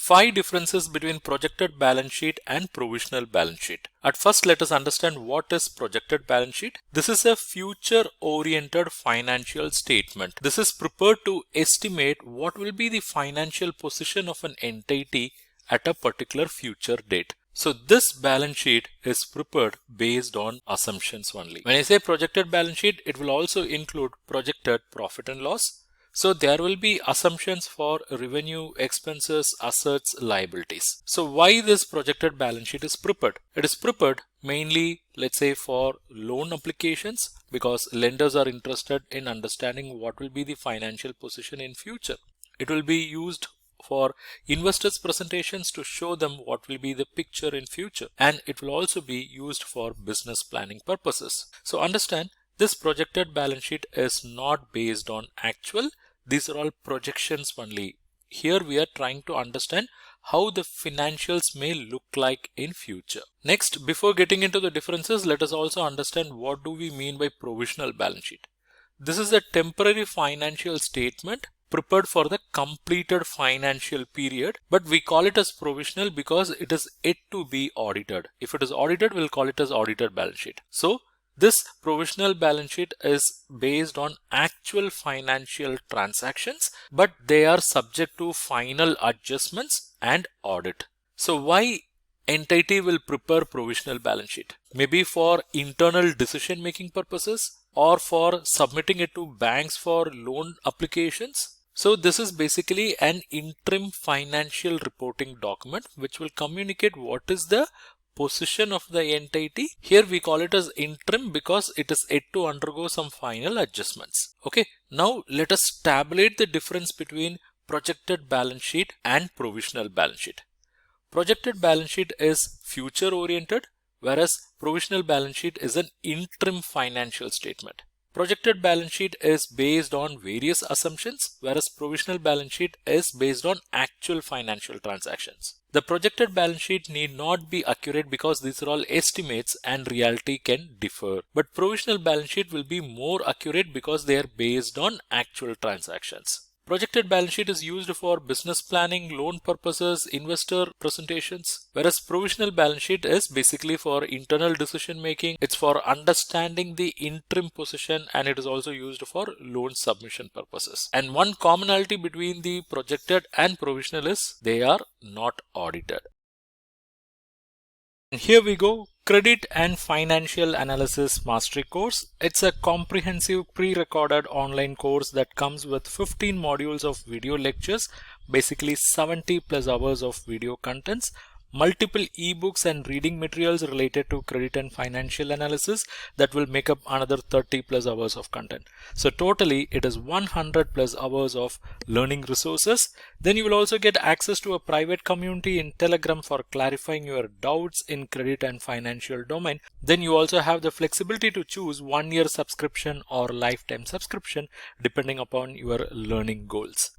5 differences between projected balance sheet and provisional balance sheet. At first, let us understand what is projected balance sheet. This is a future-oriented financial statement. This is prepared to estimate what will be the financial position of an entity at a particular future date. So this balance sheet is prepared based on assumptions only. When I say projected balance sheet, it will also include projected profit and loss. So there will be assumptions for revenue, expenses, assets, liabilities. So why this projected balance sheet is prepared? It is prepared mainly, let's say, for loan applications, because lenders are interested in understanding what will be the financial position in future. It will be used for investors' presentations to show them what will be the picture in future, and it will also be used for business planning purposes. So understand, this projected balance sheet is not based on actual. These are all projections only. Here we are trying to understand how the financials may look like in future. Next, before getting into the differences, let us also understand what do we mean by provisional balance sheet. This is a temporary financial statement prepared for the completed financial period, but we call it as provisional because it is yet to be audited. If it is audited, we'll call it as audited balance sheet. So this provisional balance sheet is based on actual financial transactions, but they are subject to final adjustments and audit. So why entity will prepare provisional balance sheet? Maybe for internal decision making purposes or for submitting it to banks for loan applications. So this is basically an interim financial reporting document which will communicate what is the position of the entity. Here we call it as interim because it is yet to undergo some final adjustments. Okay, now let us tabulate the difference between projected balance sheet and provisional balance sheet. Projected balance sheet is future oriented, whereas provisional balance sheet is an interim financial statement. Projected balance sheet is based on various assumptions, whereas provisional balance sheet is based on actual financial transactions. The projected balance sheet need not be accurate because these are all estimates and reality can differ. But provisional balance sheet will be more accurate because they are based on actual transactions. Projected balance sheet is used for business planning, loan purposes, investor presentations, whereas provisional balance sheet is basically for internal decision making. It's for understanding the interim position, and it is also used for loan submission purposes. And one commonality between the projected and provisional is they are not audited. And here we go. Credit and Financial Analysis Mastery course. It's a comprehensive pre-recorded online course that comes with 15 modules of video lectures, basically 70 plus hours of video contents, multiple ebooks and reading materials related to credit and financial analysis that will make up another 30 plus hours of content. So totally it is 100 plus hours of learning resources. Then you will also get access to a private community in Telegram for clarifying your doubts in credit and financial domain. Then you also have the flexibility to choose 1-year subscription or lifetime subscription depending upon your learning goals.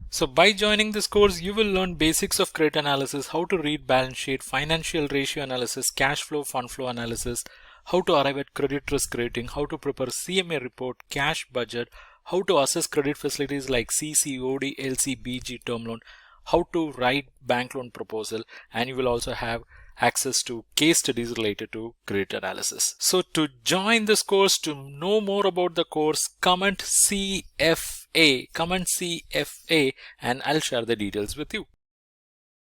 So by joining this course, you will learn basics of credit analysis, how to read balance sheet, financial ratio analysis, cash flow, fund flow analysis, how to arrive at credit risk rating, how to prepare CMA report, cash budget, how to assess credit facilities like CC, OD, LC, BG, term loan, how to write bank loan proposal, and you will also have access to case studies related to credit analysis. So to join this course, to know more about the course, comment CFA, and I'll share the details with you.